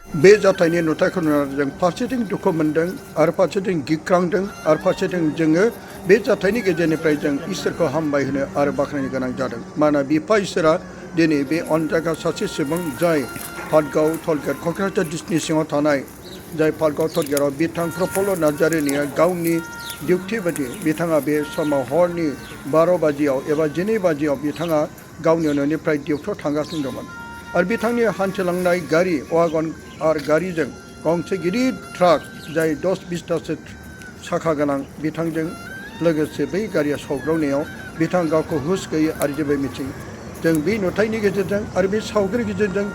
बे जाथायनि नुथायखौ नुनानै जों फारसेथिं दुखु मोनदों आरो फारसेथिं गिख्रांदों आरो फारसेथिं जोङो बे जाथायनि गेजेरनिफ्राय जों इसोरखौ हामबाय होनो आरो बाख्नायनो गोनां जादों। मानोना बिफा इसोरा दिनै बे अनजायगा सासे सुबुं जाय पाटगाव टलगेट क'क्राझार डिस्ट्रिक्टनि सिङाव थानाय जाय पाटगाव टलगेटआव बिथां प्रफुल्ल नार्जारिनिया गावनि डिउटि बायदि बिथाङा बे समाव हरनि 12 बाजियाव एबा 12 बाजियाव बिथाङा गावनि न'निफ्राय डिउटियाव थांगासिनो दंमोन आरो बिथांनि हान्थिलांनाय गारि वागन आरो गारिजों गंसे गिदिर ट्राक जाय 10-20थासो साखा गोनां बिथांजों लोगोसे बै गारिया सौग्रावनायाव बिथां गावखौ हुस गैयै आरो जेबो मिथिं जों बे नुथायनि गेजेरजों आरो बे सावगारिनि गेजेरजों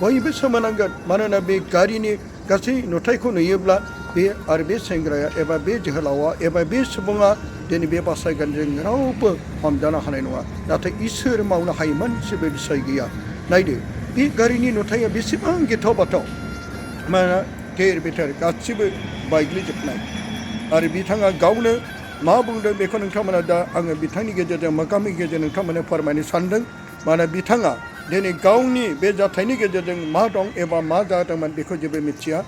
बयबो सोमोनांगोन मानोना बे गारिनि गासै नुथायखौ नुयोब्ला बे आरो बे सेंग्राया एबा बे जोहोलावा एबा बे सुबुङा दिनै बे बासायगोन जों रावबो हमजानो हानाय नङा नाथाय इसोर मावनो हायोमोन जेबो बिसय गैया नायदो बे गारिनि नुथाया बेसेबां गिथाव बाथाव मानोना थेर बेथेर गासिबो बायग्लिजोबनाय आरो बिथाङा गावनो मा बुंदों बेखौ नोंथांमोना दा आङो बिथांनि गेजेरजों मोगा-मोगि गेजेरजों नोंथांमोननो फोरमायनो सानदों मानोना बिथाङा दिनै गावनि बे जाथायनि गेजेरजों मा दं एबा मा जादोंमोन बेखौ जेबो मिथिया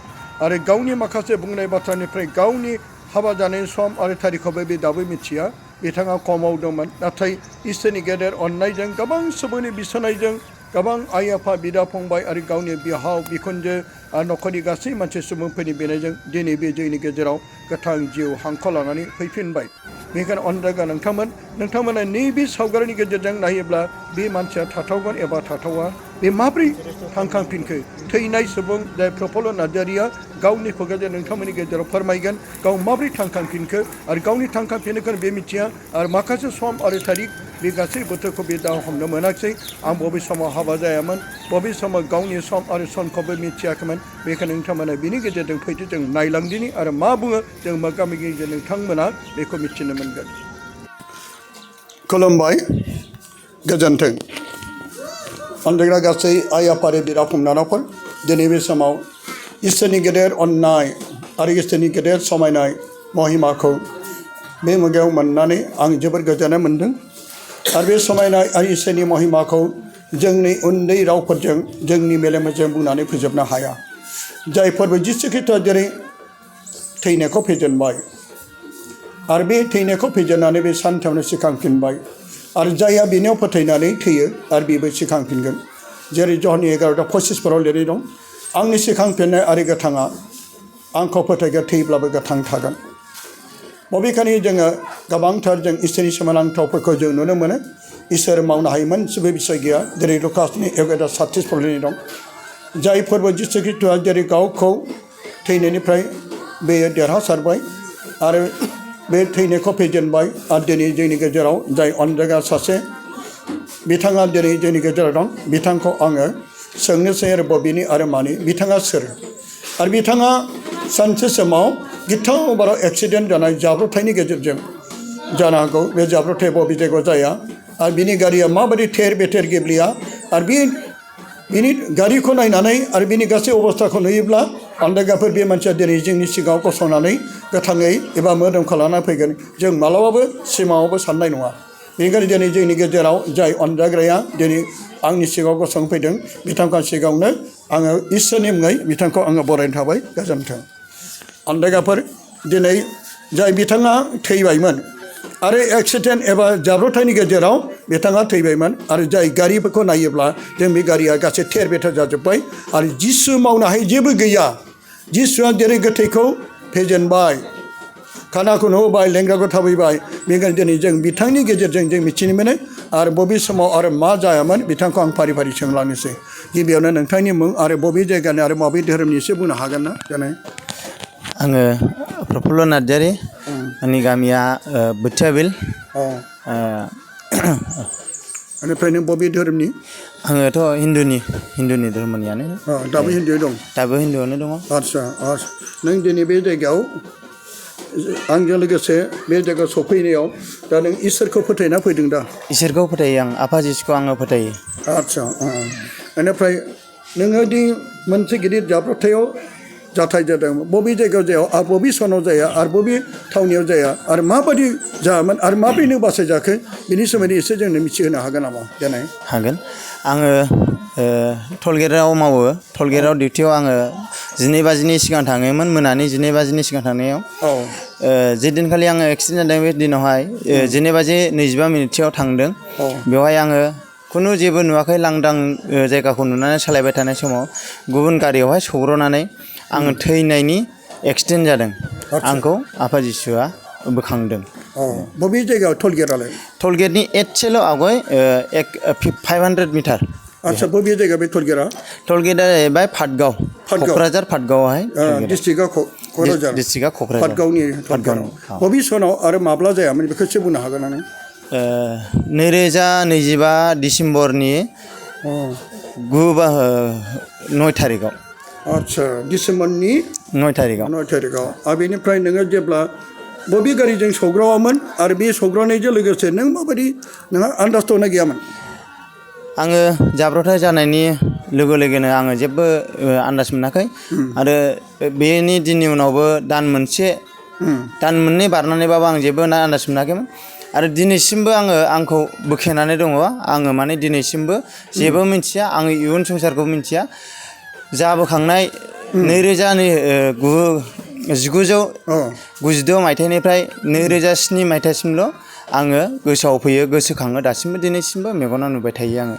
आरो गावनि माखासे बुंनाय बाथ्रानिफ्राय गावनि हाबा जानायनि सम आरो थारिखखौबो बे दाबो मिथिया बिथाङा खमाव दंमोन नाथाय इसोरनि गेदेर अननायजों गोबां सुबुंनि बिसोनायजों गोबां आइ आफा बिदा फंबाय आरो गावनि बिहाव बिखुनजो आरो न'खरनि गासै मानसि सुबुंफोरनि बेनायजों दिनै बे जोंनि गेजेराव गोथां जिउ हांखौ लानानै फैफिनबाय बेनिखायनो अनजायगा नोंथांमोना नैबे सावगारिनि गेजेरजों नायोब्ला बे मानसिया थाथावगोन एबा थाथावा बे माब्रै थांखांफिनखो थैनाय सुबुं जाय प्रफुल्ल नार्जारिया गावनि खुगाजों नोंथांमोननि गेजेराव फोरमायगोन गाव माब्रै थांखांफिनखो आरो गावनि थांखांफिननायखौ बे मिथिया आरो माखासे सम आरो थारिख बे गासै बोथोरखौ बे दा हमनो मोनाखिसै आं बबे समाव हाबा जायामोन बबे समाव गावनि सम आरो सनखौबो मिथियाखैमोन बेखायनो नोंथांमोना बिनि गेजेरजों फैदो जों नायलांदिनि आरो मा बुङो जों मोगा-मोगिजों नोंथांमोना बेखौ मिथिनो मोनगोन। खुलुमबाय गोजोन्थों अनजायग्रा गासै आइ आफारि बिदा फंबायफोर दिनै बे समाव इसोरनि गेदेर अननाय आरो इसोरनि गेदेर समायनाय महिमाखौ बे मुगायाव मोननानै आं जोबोर गोजोननाय मोन्दों आरो बे समायनाय आरो इसोरनि महिमाखौ जोंनि उन्दै रावफोरजों जोंनि मेलेमजों बुंनानै फोजोबनो हाया जायफोरबो जिसु ख्रीष्टआ जेरै थैनायखौ फेजेनबाय आरो बे थैनायखौ फेजेननानै बे सानथामावनो सिखांफिनबाय आरो जायहा बेनियाव फोथायनानै थैयो आरो बेबो सिखांफिनगोन जेरै जहननि 11:25 लिरनाय दं आंनि सिखांफिननाय आरो गोथाङा आंखौ फोथायग्रा थैब्लाबो गोथां थागोन बबेखानि जोङो गोबांथार जों इसोरनि सोमोनांथावफोरखौ जों नुनो मोनो इसोर मावनो हायोमोन जेबो बिसय गैया जेरै लुकासनि 11:36 लिरनाय दं जाय फोरबो जिसु ख्रीष्टआ जेरै गावखौ थैनायनिफ्राय बेयो देरहासारबाय आरो बे थैनायखौ फेजेनबाय आरो दिनै जोंनि गेजेराव जाय अनजायगा सासे बिथाङा दिनै जोंनि गेजेराव दं बिथांखौ आङो सोंनोसै आरो बबेनि आरो मानि बिथाङा सोर आरो बिथाङा सानसे समाव गिथाव बाराव एक्सिडेन्ट जानाय जाब्रबथायनि गेजेरजों जानो हागौ बे जाब्रबथाय बबे जायगायाव जाया आरो बिनि गारिया माबायदि थेर बेथेर गेब्लेया आरो बिनि गारिखौ नायनानै आरो बिनि गासै अबस्थाखौ नुयोब्ला अनजायगाफोर बे मानसिया दिनै जोंनि सिगाङाव गसंनानै गोथाङै एबा मोदोमखौ लाना फैगोन जों मालाबाबो सिमाङावबो साननाय नङा बेनिखायनो दिनै जोंनि गेजेराव जाय अनजायग्राया दिनै आंनि सिगाङाव गसंफैदों बिथांखौ सिगाङावनो आङो इसोरनि मुङै बिथांखौ आङो बरायनो थाबाय गोजोन्थों अनजायगाफोर दिनै जाय बिथाङा थैबायमोन आरो एक्सिडेन्ट एबा जाब्रबथायनि गेजेराव बिथाङा थैबायमोन आरो जाय गारिफोरखौ नायोब्ला जों बे गारिया गासै थेर बेथेर जाजोब्बाय आरो जिसु मावनो हायै जेबो गैया जिसुआ जेरै गोथैखौ फेजेनबाय खानाखौ नुहोबाय लेंग्राखौ थाबैबाय बेनिखायनो दिनै जों बिथांनि गेजेरजों जों मिथिनो मोनो आरो बबे समाव आरो मा जायामोन बिथांखौ आं फारि फारि सोंलांनोसै गिबियावनो नोंथांनि मुं आरो बबे जायगानि आरो बबे धोरोमनि एसे बुंनो हागोन ना जानाय आङो प्रफुल्ल नार्जारि आंनि गामिया बोथियाबिल बेनिफ्राय नों बबे धोरोमनि आङोथ' हिन्दुनि धर्मनियानो दाबो हिन्दु दं दाबो हिन्दुआवनो दङ आदसा नों दिनै बे जायगायाव आंजों लोगोसे बे जायगायाव सफैनायाव दा नों इसोरखौ फोथायना फैदों दा इसोरखौ फोथायो आं आफा जिसुखौ आङो फोथायो आदसा बेनिफ्राय नोङो दि मोनसे गिदिर जाब्रबथायाव जाथाय जादों बबे जायगायाव जाया आरो बबे सनाव जाया आरो बबे थावनियाव जाया आरो माबायदि जायामोन आरो माब्रैनो बासायजाखो बिनि सोमोन्दै एसे जोंनो मिथिहोनो हागोन नामा देनाय हागोन आङो टलगेटआव मावो टलगेटआव डिउटियाव आङो 12 बाजिनि सिगां थाङोमोन मोनानि 12 बाजिनि सिगां थांनायाव जे दिनखालि आङो एक्सिडेन्ट जादों बे दिनावहाय 12 बाजि 25 मिनिटसोआव थांदों बेवहाय आङो खुनु जेबो नुवाखै लांदां जायगाखौ नुनानै सालायबाय थानाय समाव गुबुन गारियावहाय सौग्रावनानै आङो थैनायनि एक्सिडेन्ट जादों आंखौ आफा जिसुआ बोखांदों बबे जायगायाव टलगेटआलाय टलगेटनि एसेल' आवगाय 500 मिटार आच्छा बबे जायगा बे टलगेटआ टलगेटआ जाहैबाय पाटगाव क'क्राझार पाटगावआवहाय डिस्ट्रिक्टआ क'क्राझार डिस्ट्रिक्टआ क'क्राझार पाटगावनि बबे सनाव आरो माब्ला जायामोन बेखौ एसे बुंनो हागोन ना नों 2025 डिसेम्बरनि 9 थारिखआव आच्छा डिसेम्बरनि 9 थारिखआव आरो बेनिफ्राय नोङो जेब्ला बबे गारिजों सौग्रावामोन आरो बे सौग्रावनायजों लोगोसे नों माबायदि नोंहा आन्दाज दंना गैयामोन आङो जाब्रबथाय जानायनि लोगो लोगोनो आङो जेबो आन्दाज मोनाखै आरो बेनि दिननि उनावबो दान मोननै बारनानैबाबो आं जेबो आन्दाज मोनाखैमोन आरो दिनैसिमबो आंखौ बोखेनानै दङ आङो माने दिनैसिमबो जेबो मिथिया आङो इयुन संसारखौ मिथिया जाबोखांनाय 1992 मायथाइनिफ्राय 2007 मायथाइसिमल' आङो गोसोआव फैयो गोसोखाङो दासिमबो दिनैसिमबो मेगनाव नुबाय थायो आङो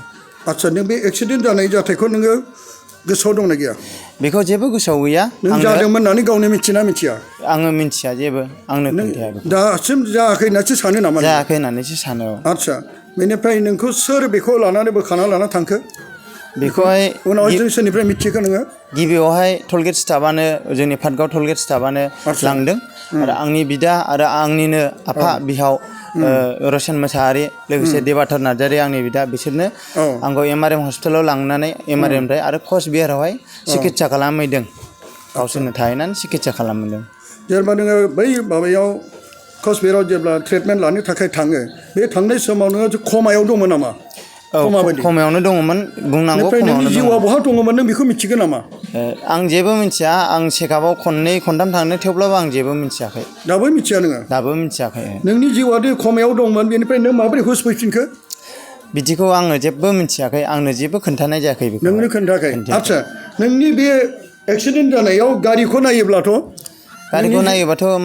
आच्छा नों बे एक्सिडेन्ट जानाय जाथायखौ नोङो गोसोआव दंना गैया बेखौ जेबो गोसोआव गैया नों जादोंमोन होननानै गावनो मिथिना मिथिया आङो मिथिया जेबो आंनो खोन्थाया दासिम जायाखै होननासो सानो नामा जायाखै होननानैसो सानो आच्छा बेनिफ्राय नोंखौ सोर बेखौ लानानै बोखाना लाना थांखो बेखौहाय उनाव जों सोरनिफ्राय मिथिखो नोङो गिबियावहाय टलगेट स्टाफानो जोंनि पाटगाव टलगेट स्टाफानो लांदों आरो आंनि बिदा आरो आंनिनो आफा बिहाव रसन मोसाहारि लोगोसे देबाथर नार्जारि आंनि बिदा बिसोरनो आंखौ MRM हस्पिटालाव लांनानै MRMनिफ्राय आरो कचबिहारावहाय सिकित्सा खालामहैदों गावसोरनो थाहैनानै सिकित्सा खालामहैदों जेनेबा नोङो बै माबायाव कचबिहाराव जेब्ला ट्रिटमेन्ट लानो थाखाय थाङो बे थांनाय समाव नोङो खमायाव दंमोन नामा खमायावनो दंमोन बुंनांगौ नोंनि जिउआ बहा दङमोन नों बेखौ मिथिगोन नामा आं जेबो मिथिया आं चेकआपआव खननै खनथाम थांनो थेवब्लाबो आं जेबो मिथियाखै दाबो मिथिया नोङो दाबो मिथियाखै नोंनि जिउआदि खमायाव दंमोन बेनिफ्राय नों माबोरै हुस फैफिनखो बिदिखौ आङो जेबो मिथियाखै आंनो जेबो खोन्थानाय जायाखै बेखौ नोंनो खोन्थायाखै आच्छा नोंनि बे एक्सिडेन्ट जानायाव गारिखौ नायोब्लाथ'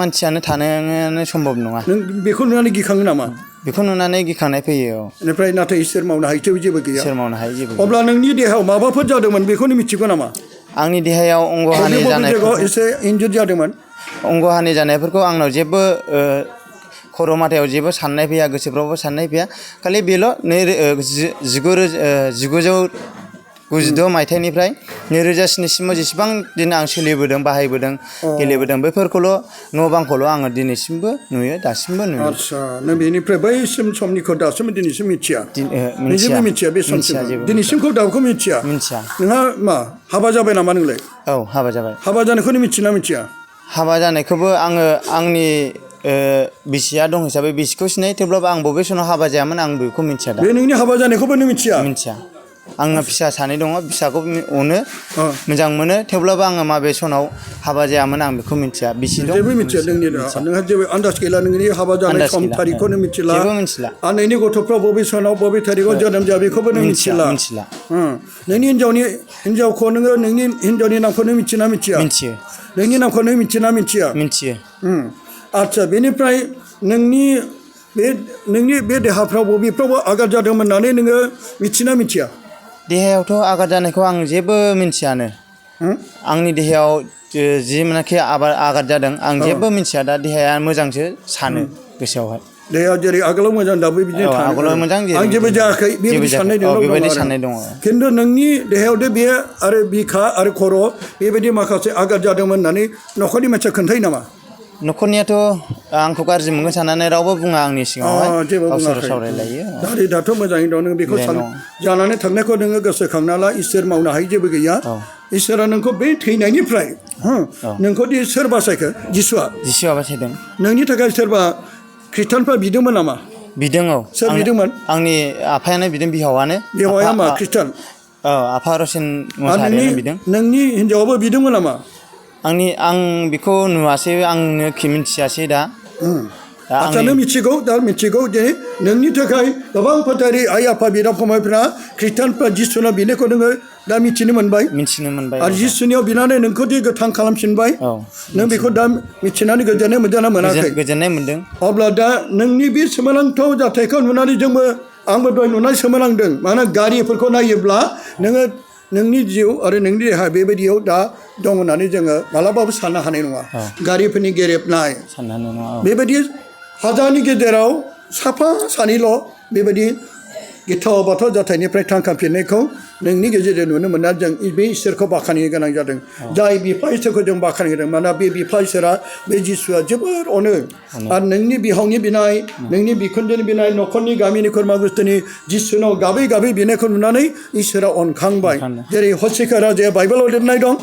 मानसियानो थानो सम्भब नङा नों बेखौ नुनानै गिखाङो नामा बेखौ नुनानै गिखांनाय फैयो बेनिफ्राय नाथाय इसोर मावनो हायैथ' जेबो गैया इसोर मावनो हायै जेबो अब्ला नोंनि देहायाव माबाफोर जादोंमोन बेखौनो मिथिगौ नामा आंनि देहायाव अंगहानि जानायफोरखौ एसे इनजुर जादोंमोन अंगहानि जानायफोरखौ आंनाव जेबो खर' माथायाव जेबो साननाय फैया गोसोफ्रावबो साननाय फैया खालि बेल' 1992 मायथाइनिफ्राय 2007 सिमाव जेसेबां दिन आं सोलिबोदों बाहायबोदों गेलेबोदों बैफोरखौल' न' बांखौल' आङो दिनैसिमबो नुयो दासिमबो नुयो आच्छा नों बेनिफ्राय बैसिम समनिखौ दासिमबो दिनैसिम मिथिया नोंजोंबो मिथिया बे समसिम दिनैसिमखौ दाउखौ मिथिया नोंहा मा हाबा जाबाय नामा नोंलाय औ हाबा जाबाय हाबा जानायखौनो मिथिना मिथिया हाबा जानायखौबो आङो आंनि बिसिया दं हिसाबै बिसिखौ सिनायो थेवब्लाबो आं बबे समाव हाबा जायामोन आं बेखौ मिथिया दा बे नोंनि हाबा जानायखौबो नों मिथिया आंना फिसा सानै दङ फिसाखौ अनो मोजां मोनो थेवब्लाबो आङो माबे सनाव हाबा जायामोन आं बेखौ मिथिया बिसि दं जेबो मिथिया नोंहा जेबो आन्दाज गैला नोंनि हाबा जानाय सम थारिखखौनो मिथिला जेबो मिथिला आरो नोंनि गथ'फ्रा बबे सनाव बबे थारिखआव जोनोम जाया बेखौबो नों मिथिला नोंनि हिन्जावखौ नोङो नोंनि हिन्जावनि नामखौ नों मिथिना मिथिया नोंनि नामखौ नों मिथिना मिथिया आच्छा बेनिफ्राय नोंनि बे देहाफ्राव बबेफ्रावबो आघात जादोंमोन होननानै नोङो मिथिना मिथिया देहायावथ' आघात जानायखौ आं जेबो मिथियानो आंनि देहायाव जिमानखि आघात जादों आं जेबो मिथिया दा देहाया मोजांसो सानो गोसोआवहाय देहाया जेरै आगोलाव मोजां दाबो बिदिनो आगोलाव मोजां आं जेबो जायाखै बेबायदि साननाय दङ खिन्थु नोंनि देहायावदे बे आरो बिखा आरो खर' बेबायदि माखासे आघात जादोंमोन होननानै न'खरनि मानसिया खोन्थायो नामा न'खरनियाथ' आंखौ गाज्रि मोनगोन साननानै रावबो बुङा आंनि सिगाङावहाय गावसोर सावरायलायो दाथ' मोजाङै दं नों बेखौ जानानै थांनायखौ नोङो गोसोखांना ला इसोर मावनो हायै जेबो गैया इसोरा नोंखौ बे थैनायनिफ्राय नोंखौ दि सोर बासायखो जिसुआ बासायदों नोंनि थाखाय सोरबा खृष्टानफ्रा बिदोंमोन नामा बिदों सोर बिदोंमोन आंनि आफायानो बिदों बिहावा मा खृष्टान आफा रसिन मोसाहारियानो बिदों नोंनि हिन्जावाबो बिदोंमोन नामा आं बेखौ नुवासै आंनो मिथियासै दा आच्चा नों मिथिगौ जे नोंनि थाखाय गोबां फोथायरि आइ आफा बिदा फंबायफ्रा ख्रिस्टानफ्रा जिसुनाव बिनायखौ नोङो दा मिथिनो मोनबाय आरो जिसुनियाव बिनानै नोंखौ दि गोथां खालामफिनबाय नों बेखौ दा मिथिनानै गोजोननाय मोनदोंना मोनाखै गोजोननाय मोनदों अब्ला दा नोंनि बे सोमोनांथाव जाथायखौ नुनानै आंबो दहाय नुनानै सोमोनांदों मानोना गारिफोरखौ नायोब्ला नोङो नोंनि जिउ आरो नोंनि देहा बेबायदियाव दा दं होननानै जोङो मालाबाबो साननो हानाय नङा गारिफोरनि गेरेबनाय बेबायदि हाजारनि गेजेराव साफा सानैल' बेबायदि गिथाव बाथाव जाथायनिफ्राय थांखांफिननायखौ नोंनि गेजेरजों नुनो मोना जों बे इसोरखौ बाख्नायनो गोनां जादों जाय बिफा इसोरखौ जों बाख्नायदों मानोना बे बिफा इसोरा बे जिसुआ जोबोर अनो आरो नोंनि बिहावनि बिनाय नोंनि बिखुनजोनि बिनाय न'खरनि गामिनि खुरमा गुस्थुनि जिसुनाव गाबै गाबै बिनायखौ नुनानै इसोरा अनखांबाय जेरै हसिका राजाया बाइबेलाव लिरनाय दं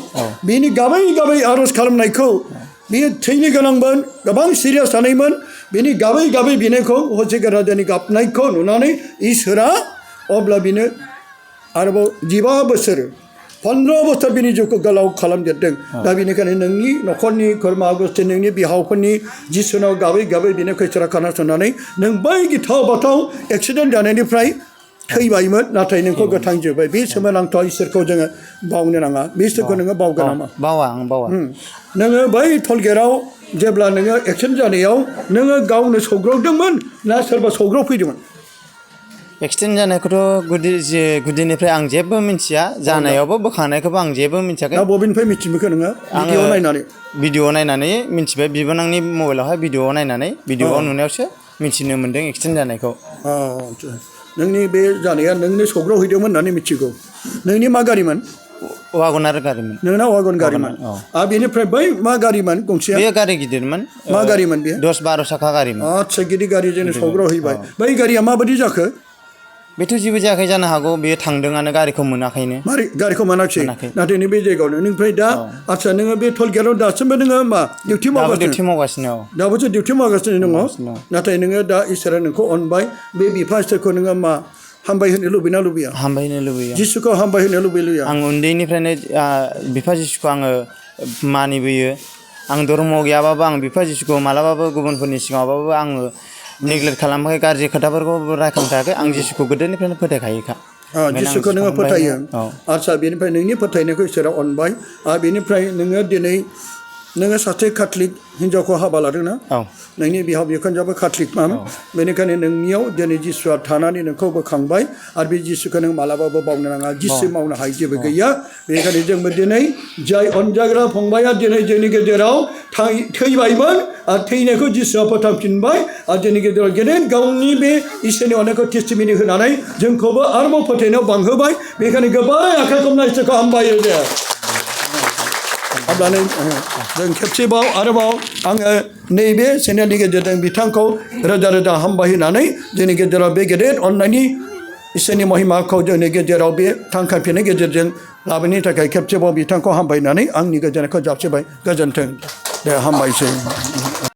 बिनि गाबै गाबै आर'ज खालामनायखौ बियो थैनो गोनांमोन गोबां सिरियास जानायमोन बिनि गाबै गाबै बिनायखौ हसिका राजानि गाबनायखौ नुनानै इसोरा अब्ला बिनो आरोबाव 15 बोसोर 15 बोसोर बिनि जिउखौ गोलाव खालामदेरदों दा बेनिखायनो नोंनि न'खरनि खुरमा गुस्थि नोंनि बिहावफोरनि जिसुनाव गाबै गाबै बिनायखौ इसोरा खोनासंनानै नों बै गिथाव बाथाव एक्सिडेन्ट जानायनिफ्राय थैबायमोन नाथाय नोंखौ गोथां जोब्बाय बे सोमोनांथाव इसोरखौ जोङो बावनो नाङा बे इसोरखौ नोङो बावगोन नामा बावा नोङो बै टलगेटआव जेब्ला नोङो एक्सिडेन्ट जानायाव नोङो गावनो सौग्रावदोंमोन ना सोरबा सौग्रावफैदोंमोन एक्सिडेन्ट जानायखौथ' गुदिनिफ्राय आं जेबो मिथिया जानायावबो बोखांनायखौबो आं जेबो मिथियाखै दा बबेनिफ्राय मिथिबोखो नोङो भिडिअ नायनानै मिथिबाय बिबोनांनि मबाइलावहाय भिडिअ नायनानै भिडिअ नुनायावसो मिथिनो मोन्दों एक्सिडेन्ट जानायखौ नोंनि बे जानाया नोंनो सौग्रावहैदोंमोन होननानै मिथिगौ नोंनि मा गारिमोन वागनार गारिमोन नोंना वागन गारिमोन आरो बेनिफ्राय बै मा गारिमोन गंसेया बे गारि गिदिरमोन मा गारिमोन बेयो 10-12 साखा गारिमोन आच्चा गिदिर गारिजोंनो सौग्रावहैबाय बै गारिया माबायदि जाखो बेथ' जेबो जायाखै जानो हागौ बेयो थांदोंआनो गारिखौ मोनाखैनो मारै गारिखौ मोनाखिसै नाथाय नों बे जायगायावनो नोंनिफ्राय दा आच्चा नोङो बे टलगेटआव दासिमबो नोङो मा डिउटि मावगासिनो दाबोसो डिउटि मावगासिनो दङ नाथाय नोङो दा इसोरा नोंखौ अनबाय बे बिफा इसोरखौ नोङो मा हामबाय होनो लुबैना लुबैया हामबायनो लुबैयो जिसुखौ हामबाय होनो लुबैया आं उन्दैनिफ्रायनो बिफा जिसुखौ आङो मानिबोयो आं धर्म गैयाबाबो आं बिफा जिसुखौ मालाबाबो गुबुनफोरनि सिगाङावबाबो आङो नेग्लेक्ट खालामाखै गाज्रि खोथाफोरखौ रायखांथाराखै आं जिसुखौ गोदोनिफ्रायनो फोथायखायोखा जिसुखौ नोङो फोथायो आच्चा बेनिफ्राय नोंनि फोथायनायखौ इसोरा अनबाय आरो बेनिफ्राय नोङो दिनै नोङो सासे काथलिक हिन्जावखौ हाबा लादोंना नोंनि बिहाव बिखुनजोआबो काथलिकमोन बेनिखायनो नोंनियाव दिनै जिसुआ थानानै नोंखौ बोखांबाय आरो बे जिसुखौ नों मालाबाबो बावनो नाङा जिसु मावनो हायै जेबो गैया बेनिखायनो जोंबो दिनै जाय अनजाग्रा फंबाया दिनै जोंनि गेजेराव थैबायमोन आरो थैनायखौ जिसुआ फोथांफिनबाय आरो जोंनि गेजेराव गेदेर गावनि बे इसोरनि अननायखौ टेस्टिमनि होनानै जोंखौबो आरोबाव फोथायनायाव बांहोबाय बेनिखायनो गोबां आखाइ खबना इसोरखौ हामबायो दे अब्लानो जों खेबसेबाव आरोबाव आङो नैबे चेनेलनि गेजेरजों बिथांखौ रोजा रोजा हामबाय होनानै जोंनि गेजेराव बे गेदेर अननायनि इसोरनि महिमाखौ जोंनि गेजेराव बे थांखांफिननायनि गेजेरजों लाबोनायनि थाखाय खेबसेबाव बिथांखौ हामबाय होनानै आंनि गोजोननायखौ जासिबाय गोजोन्थों दे हामबायसै